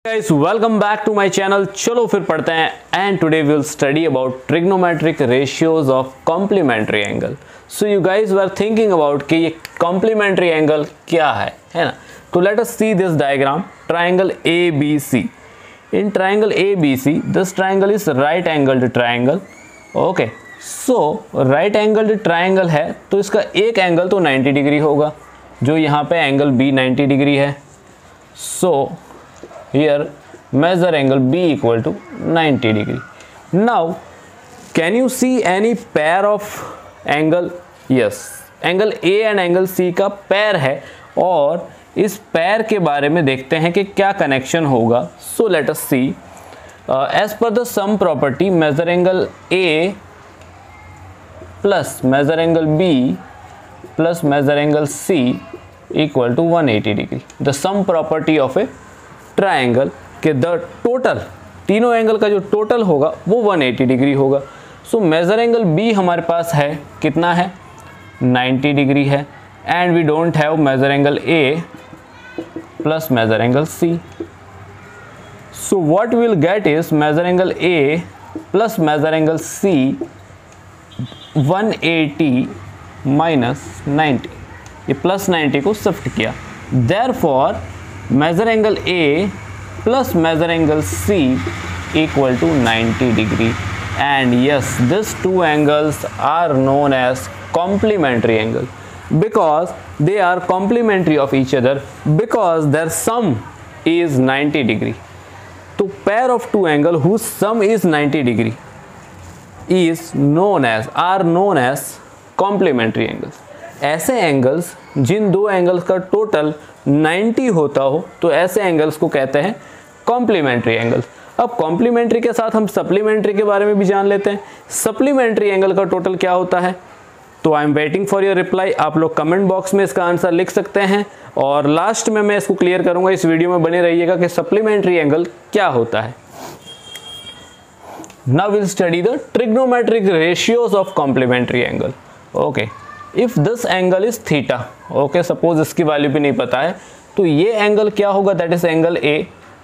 Guys welcome back to my channel. चलो फिर पढ़ते हैं and today we will study about trigonometric ratios of complementary angle. So you guys were thinking about कि ये complementary angle क्या है ना। तो let us see this diagram, triangle ABC। In triangle ABC this triangle is right angled triangle. Okay, so right angled triangle है तो इसका एक एंगल तो 90 डिग्री होगा, जो यहाँ पे एंगल B 90 डिग्री है। सो here measure angle B equal to 90 degree. Now can you see any pair of angle? Yes, angle A and angle C का pair है और इस pair के बारे में देखते हैं कि क्या connection होगा। So let us see. As per the sum property, measure angle A plus measure angle B plus measure angle C equal to 180 degree. The sum property of a triangle के the total, तीनों angle का जो total होगा वो 180 degree होगा। So major angle B हमारे पास है, कितना है 90 डिग्री है, and we don't have measure angle A plus measure angle C। So what will get is measure angle A plus measure angle C 180 minus 90, ये plus 90 को shift किया, therefore measure angle A plus measure angle C equal to 90 degree, and yes, these two angles are known as complementary angle because they are complementary of each other because their sum is 90 degree. तो pair of two angle whose sum is 90 degree is are known as complementary angles. ऐसे angles जिन दो angles का total 90 होता हो तो ऐसे angles को कहते हैं कॉम्प्लीमेंट्री एंगल्स। अब कॉम्प्लीमेंट्री के साथ हम सप्लीमेंट्री के बारे में भी जान लेते हैं। सप्लीमेंट्री एंगल का टोटल क्या होता है, तो I am waiting for your reply. आप लोग कमेंट बॉक्स में इसका आंसर लिख सकते हैं और लास्ट में मैं इसको क्लियर करूंगा। इस वीडियो में बने रहिएगा कि सप्लीमेंट्री एंगल क्या होता है। Now will study the trigonometric ratios of complementary angle. Okay, if this angle is theta, okay, suppose इसकी वैल्यू भी नहीं पता है, तो ये एंगल क्या होगा, that is angle A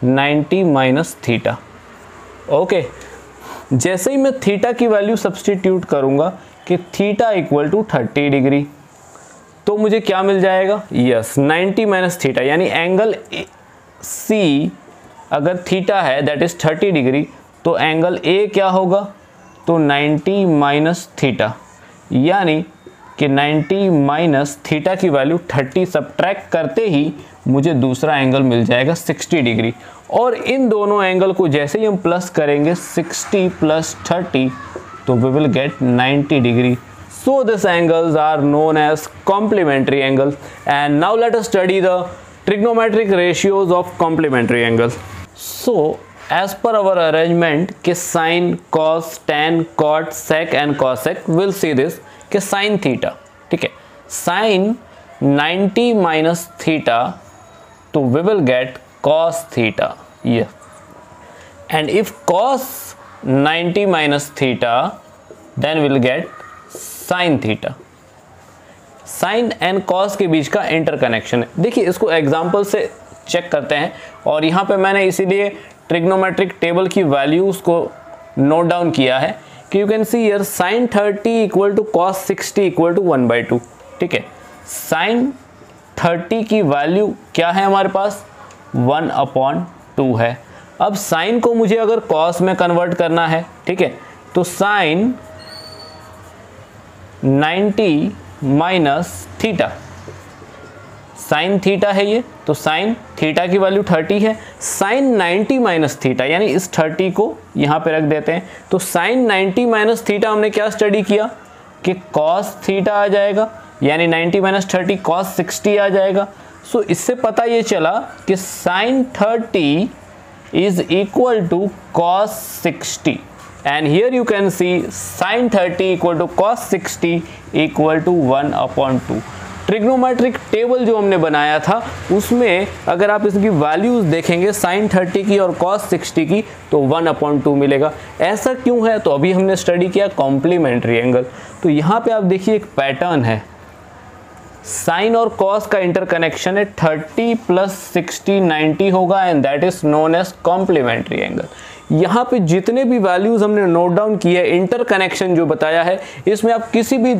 90 minus theta. Okay, जैसे ही मैं थीटा की वैल्यू सब्सटीट्यूट करूंगा कि थीटा इक्वल टू 30 डिग्री, तो मुझे क्या मिल जाएगा, यस 90 माइनस थीटा, यानी एंगल C अगर थीटा है दैट इज 30 डिग्री, तो एंगल A क्या होगा, तो 90 माइनस थीटा, यानी कि 90 माइनस थीटा की वैल्यू 30 सब्ट्रैक्ट करते ही मुझे दूसरा एंगल मिल जाएगा 60 डिग्री। और इन दोनों एंगल को जैसे ही हम प्लस करेंगे 60 प्लस 30, तो we will get 90 degree. So this angles are known as complementary angles. And now let us study the trigonometric ratios of complementary angles. So as per our arrangement के sine, cos, tan, cot, sec and cosec, will see this कि sine theta, ठीक है, sine 90 minus theta, तो we will get cos theta, ये, and if cos 90 minus theta then will get sine theta. Sign and cos के बीच का interconnection है। देखिए इसको एग्जांपल से चेक करते हैं, और यहाँ पे मैंने इसीलिए ट्रिग्नोमेट्रिक टेबल की वैल्यूज को नोट डाउन किया है कि you can see here sine 30 equal to cos 60 equal to 1/2, ठीक है। साइन 30 की वैल्यू क्या है हमारे पास, 1/2 है। अब साइन को मुझे अगर कॉस में कन्वर्ट करना है, ठीक है, तो sine 90 minus theta, sine theta है ये, तो साइन थीटा की वैल्यू 30 है, साइन 90 माइनस थीटा, यानी इस 30 को यहाँ पे रख देते हैं, तो साइन 90 माइनस थीटा हमने क्या स्टडी किया कि कॉस थीटा आ जाएगा, यानी 90 माइनस 30 कॉस 60 आ जाएगा। सो इससे पता ये चला कि sine 30 is equal to cos 60, and here you can see sine 30 equal to cos 60 equal to 1/2। Trigonometric table जो हमने बनाया था उसमें अगर आप इसकी वैल्यूज देखेंगे साइन 30 की और कॉस 60 की, तो 1/2 मिलेगा। ऐसा क्यों है, तो अभी हमने स्टडी किया कॉम्प्लीमेंट्री एंगल। तो यहाँ पे आप देखिए एक पैटर्न है, साइन और कॉस का इंटरकनेक्शन है 30 प्लस 60 90 होगा and that is known as complementary angle. यहाँ पे जितने भी वैल्यूज हमने नोट डाउन किए, इंटरकनेक्शन जो बताया है, इसमें आप किसी भी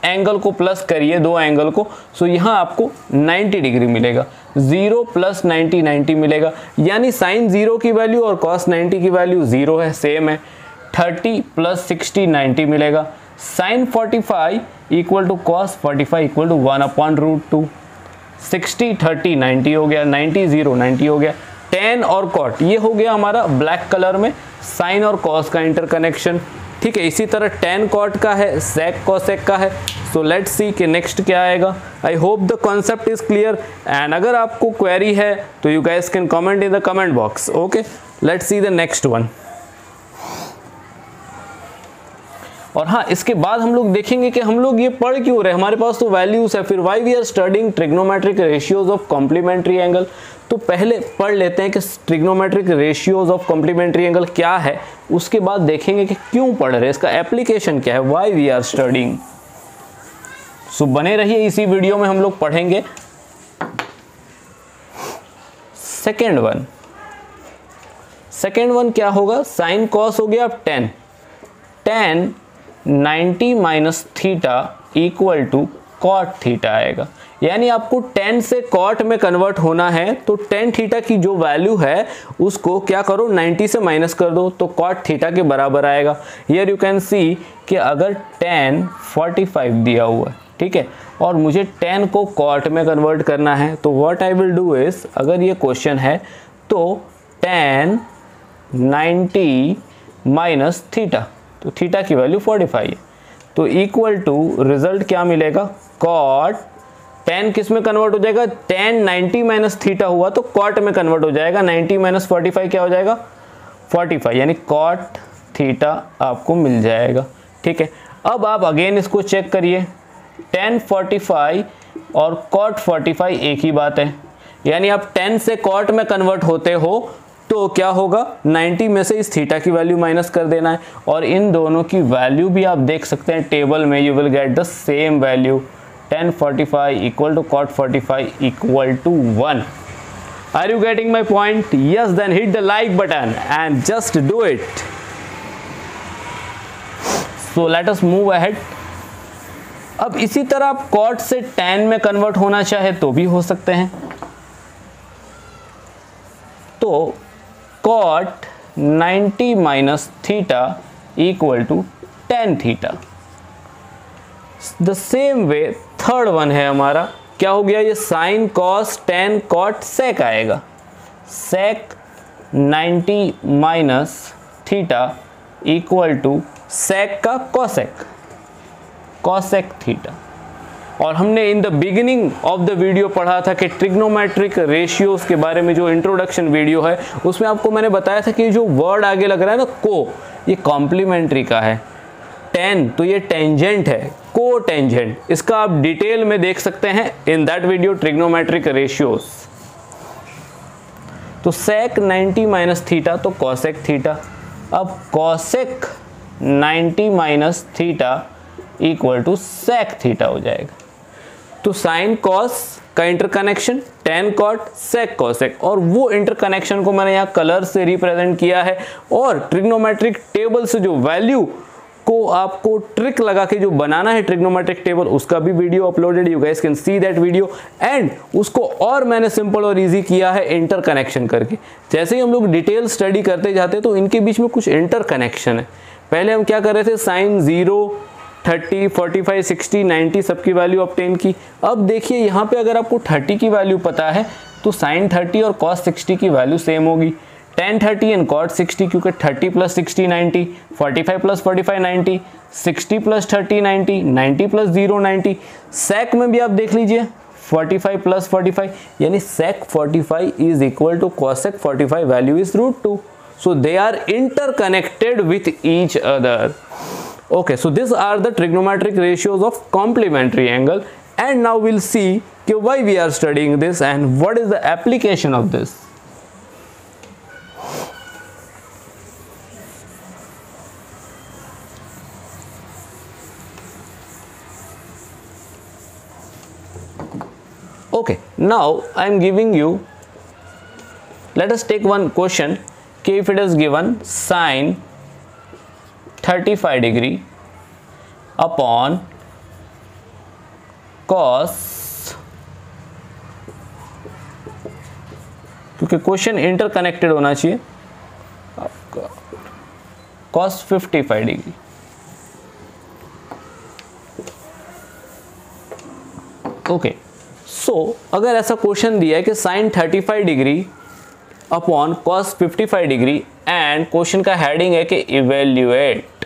एंगल को प्लस करिए, दो एंगल को, सो यहाँ आपको 90 डिग्री मिलेगा। 0 प्लस 90 90 मिलेगा, यानी साइन 0 की वैल्यू और कॉस 90 की वैल्यू 0 है, सेम है। 30 प्लस 60 90 मिलेगा। Sine 45 equal to cos 45 equal to 1/√2। 60 30 90 हो गया, 90 0 90 हो गया। tan और cot ये हो गया हमारा ब्लैक कलर में साइन और कॉस का इंटरकनेक्शन। ठीक है, इसी तरह tan cot का है, sec cosec का है। सो लेट्स सी कि नेक्स्ट क्या आएगा। I hope the concept is clear and अगर आपको क्वेरी है तो you guys can comment in the comment box. Okay, let's see the next one. और हाँ, इसके बाद हम लोग देखेंगे कि हम लोग ये पढ़ क्यों रहे, हमारे पास तो वैल्यूज है, फिर why we are studying trigonometric ratios of complementary angle. तो पहले पढ़ लेते हैं कि trigonometric ratios of complementary angle क्या है, उसके बाद देखेंगे कि क्यों पढ़ रहे हैं, इसका एप्लीकेशन क्या है, वाई वी आर स्टडिंग। सो बने रहिए, इसी वीडियो में हम लोग पढ़ेंगे। सेकेंड वन क्या होगा, साइन कॉस हो गया। अब tan 90 minus theta equal to cot theta आएगा, यानी आपको tan से कॉट में कन्वर्ट होना है तो tan थीटा की जो वैल्यू है उसको क्या करो, 90 से माइनस कर दो तो कॉट थीटा के बराबर आएगा। हियर यू कैन सी कि अगर tan 45 दिया हुआ है, ठीक है, और मुझे tan को कॉट में कन्वर्ट करना है, तो what I will do is, अगर ये क्वेश्चन है तो tan 90 माइनस थीटा, तो थीटा की वैल्यू 45 है, तो इक्वल टू रिजल्ट क्या मिलेगा, कॉट tan किस में कन्वर्ट हो जाएगा, tan 90 माइनस थीटा हुआ तो कॉट में कन्वर्ट हो जाएगा। 90 माइनस 45 क्या हो जाएगा, 45, यानी कॉट थीटा आपको मिल जाएगा। ठीक है, अब आप अगेन इसको चेक करिए, tan 45 और कॉट 45 एक ही बात है, यानी आप tan से कॉट में कन्वर्ट होते हो तो क्या होगा, 90 में से इस थीटा की वैल्यू माइनस कर देना है, और इन दोनों की वैल्यू भी आप देख सकते हैं टेबल में, you will get the same value, tan 45 equal to cot 45 equal to 1। Are you getting my point? Yes, then hit the like button and just do it. So let us move ahead. अब इसी तरह आप cot से tan में convert होना चाहे तो भी हो सकते हैं, तो cot 90 minus theta equal to tan theta. The same way third one है हमारा, क्या हो गया, ये sine cos tan cot sec आएगा। sec 90 minus theta equal to sec का cosec थीटा। और हमने in the beginning of the video पढ़ा था कि ट्रिग्नोमेट्रिक रेशियोज के बारे में, जो इंट्रोडक्शन वीडियो है उसमें आपको मैंने बताया था कि जो वर्ड आगे लग रहा है ना, को, ये कॉम्प्लीमेंट्री का है। tan तो ये टेंजेंट है, को टेंजेंट, इसका आप डिटेल में देख सकते हैं in that video trigonometric ratios. तो sec 90 माइनस थीटा तो cosec थीटा। अब cosec 90 minus theta equal to sec theta हो जाएगा। तो साइन कॉस का interconnection tan cot sec cosec, और वो इंटरकनेक्शन को मैंने यहाँ कलर से रिप्रेजेंट किया है, और ट्रिग्नोमेट्रिक टेबल से जो वैल्यू को आपको ट्रिक लगा के जो बनाना है ट्रिग्नोमेट्रिक टेबल, उसका भी video uploaded, you guys can see that video. And उसको और मैंने सिंपल और इजी किया है इंटरकनेक्शन करके। जैसे ही हम लोग डिटेल स्टडी करते जाते तो इनके बीच में कुछ इंटरकनेक्शन है। पहले हम क्या कर रहे थे, साइन 0 30 45 60 90 सबकी वैल्यू ऑब्टेन की। अब देखिए यहाँ पे अगर आपको 30 की वैल्यू पता है तो साइन 30 और कॉस 60 की वैल्यू सेम होगी, tan 30 एंड cot 60, क्योंकि 30 plus 60 90, 45 plus 45 90, 60 plus 30 90, 90 plus 0 90। sec में भी आप देख लीजिए 45 प्लस 45, यानी sec 45 is equal to cosec 45, value is √2। So they are interconnected with each other. Okay, so these are the trigonometric ratios of complementary angle, and now we'll see why we are studying this and what is the application of this. Okay, now I am giving you, let us take one question कि if it is given sin 35 degree upon cos, क्योंकि question interconnected होना चाहिए, आपका cos 55 degree. Okay, सो अगर ऐसा question दिया है कि sine 35 degree upon cos 55 degree and question का हेडिंग है कि इवेल्युएट,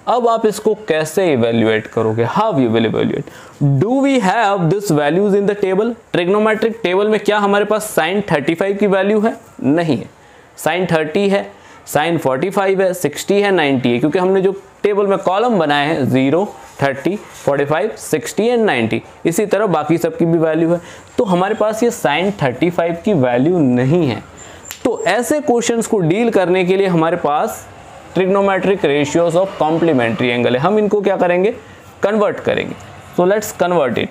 अब आप इसको कैसे इवेल्युएट करोगे? How you will evaluate? Do we have this values in the table? Trigonometric table में क्या हमारे पास साइन 35 की वैल्यू है? नहीं है। साइन 30 है, साइन 45 है, 60 है, 90 है, क्योंकि हमने जो टेबल में कॉलम बनाए हैं 0, 30, 45, 60 एंड 90, इसी तरह बाकी सब की भी वैल्यू है। तो हमारे पास ये साइन 35 की वैल्यू नहीं है। तो ऐसे क्वेश्चंस को डील करने के लिए हमारे पास trigonometric ratios of complementary angle है। हम इनको क्या करेंगे? कन्वर्ट करेंगे। So let's convert it.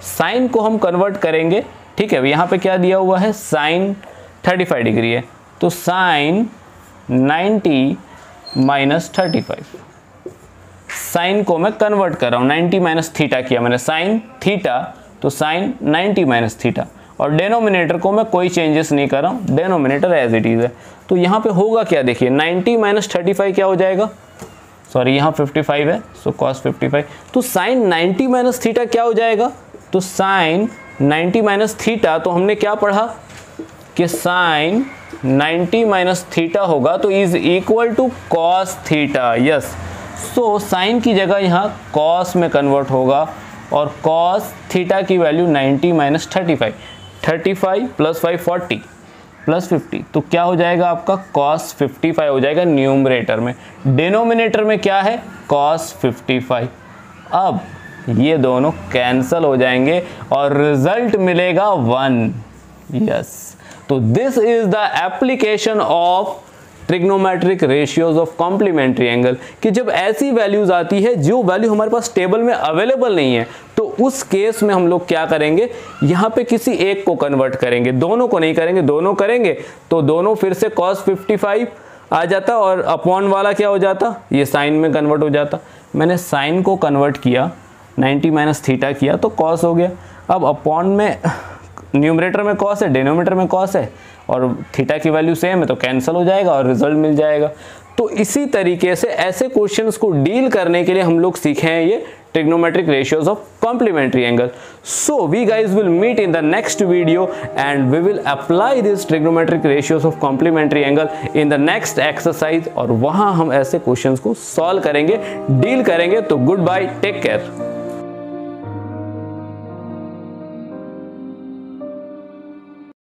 Sine को हम कन्वर्ट करेंगे, ठीक है। यहाँ पे क्या दिया हुआ है? साइन 35 डिग्री है, तो साइन 90 माइनस 35। साइन को मैं कन्वर्ट कर रहा हूँ, 90 माइनस थीटा किया मैंने, साइन थीटा, तो साइन 90 माइनस थीटा, और डेनोमिनेटर को मैं कोई चेंजेस नहीं कर रहा हूँ, डेनोमिनेटर एज इट इज है। तो यहाँ पे होगा क्या? देखिए 90 माइनस 35 क्या हो जाएगा? सॉरी, यहाँ 55 है, सो कॉस 55। तो साइन 90 माइनस थीटा क्या हो जाएगा? तो साइन 90 माइनस थीटा, तो हमने क्या पढ़ा कि साइन 90 माइनस थीटा होगा तो is equal to cos theta. Yes, so sine की जगह यहाँ कॉस में कन्वर्ट होगा, और कॉस थीटा की वैल्यू 90 माइनस 35, 35 प्लस 5 40 प्लस 50, तो क्या हो जाएगा आपका? कॉस 55 हो जाएगा न्यूमरेटर में। डिनोमिनेटर में क्या है? कॉस 55। अब ये दोनों कैंसल हो जाएंगे और रिजल्ट मिलेगा 1। यस, तो this is the application of trigonometric ratios of complementary angle, कि जब ऐसी वैल्यूज आती है जो वैल्यू हमारे पास टेबल में अवेलेबल नहीं है, तो उस केस में हम लोग क्या करेंगे? यहाँ पे किसी एक को कन्वर्ट करेंगे, दोनों को नहीं करेंगे। दोनों करेंगे तो दोनों फिर से cos 55 आ जाता, और अपॉन वाला क्या हो जाता? ये साइन में कन्वर्ट हो जाता। मैंने साइन को कन्वर्ट किया, 90 माइनस थीटा किया, तो cos हो गया। अब अपॉन में न्यूमरेटर में cos है, डिनोमिनेटर में cos है, और थीटा की वैल्यू सेम है, तो कैंसिल हो जाएगा और रिजल्ट मिल जाएगा। तो इसी तरीके से ऐसे क्वेश्चंस को डील करने के लिए हम लोग सीखे हैं ये trigonometric ratios of complementary angle. So we guys will meet in the next video and we will apply these trigonometric ratios of complementary angle in the next exercise, और वहां हम ऐसे क्वेश्चंस को सॉल्व करेंगे, डील करेंगे। तो good bye, take care.